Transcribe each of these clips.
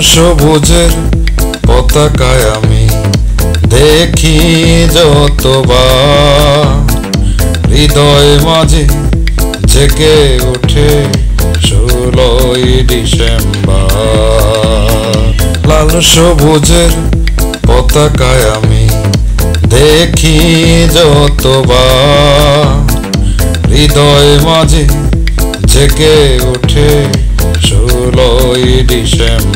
সবুজের পতাকায় আমি দেখি যতবার, হৃদয় মাঝে জেগে ওঠে 16ই ডিসেম্বর। লাল সবুজের পতাকায় আমি দেখি যতবার, হৃদয় মাঝে জেগে ওঠে 16ই ডিসেম্বর।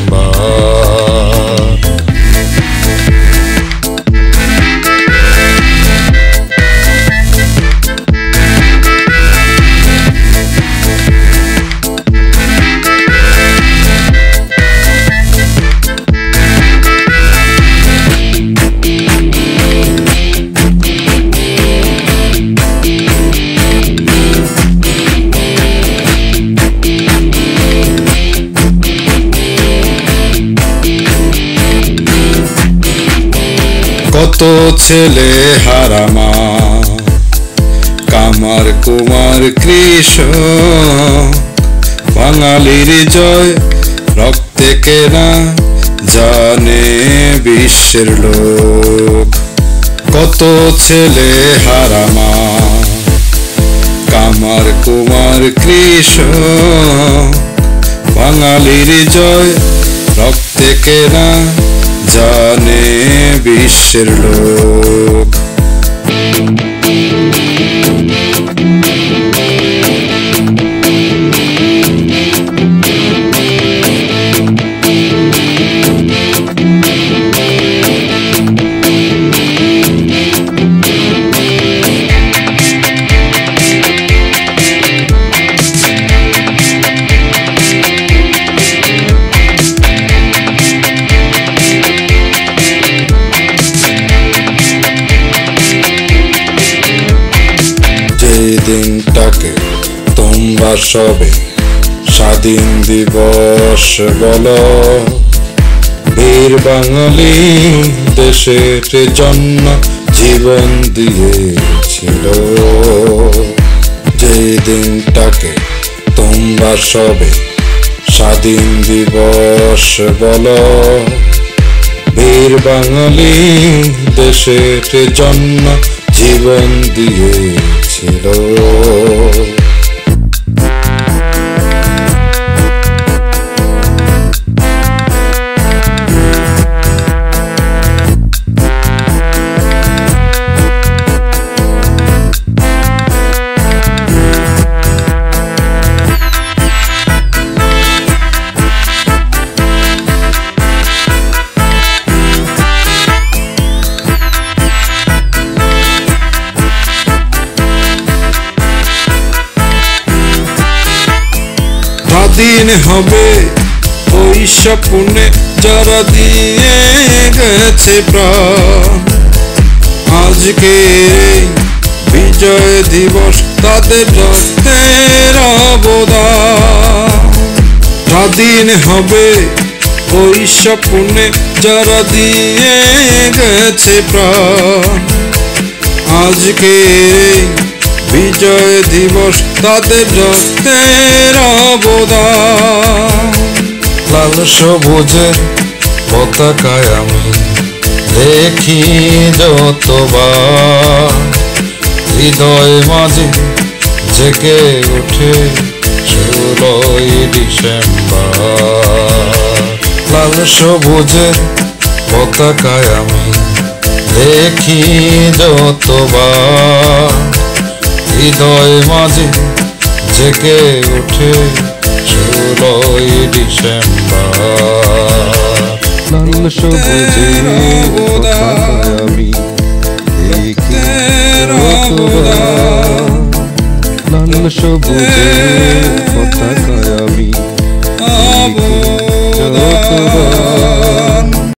কত ছেলে হারামা, কামার কুমার কৃষ্ণ, বাঙালির জয় রক্তে কেনা জানে বিশ্বের লোক। কত ছেলে হারামা, কামার কুমার কৃষ্ণ, বাঙালির জয় রক্তে কেনা জানে বিশ্বের লোক। দিনটাকে তোমরা সবে স্বাধীন দিবস বলো, বীর বাঙালি দেশের জন্য জীবন দিয়েছিল। যে দিনটাকে তোমরা সবে স্বাধীন দিবস বলো, বীর বাঙালি দেশের জন্য জীবন দিয়েছিল। স্বাধীন হবে ওই স্বপ্নে যারা দিয়ে গেছে প্রাণ, আজকে বিজয় দিবস তাদের রক্তের অবদান। স্বাধীন হবে ওই স্বপ্নে যারা দিয়ে গেছে প্রাণ, আজকে বিজয় দিবস তাদের রক্তের অবদান। লাল সবুজের পতাকায় আমি দেখি যতবার, হৃদয় মাঝে জেগে ওঠে 16ই ডিসেম্বর। লাল সবুজের পতাকায় আমি দেখি যতবার, হৃদয় মাঝে জেগে ওঠে 16ই ডিসেম্বর। লাল সবুজের পতাকায় আমি দেখি যতবার, লাল সবুজের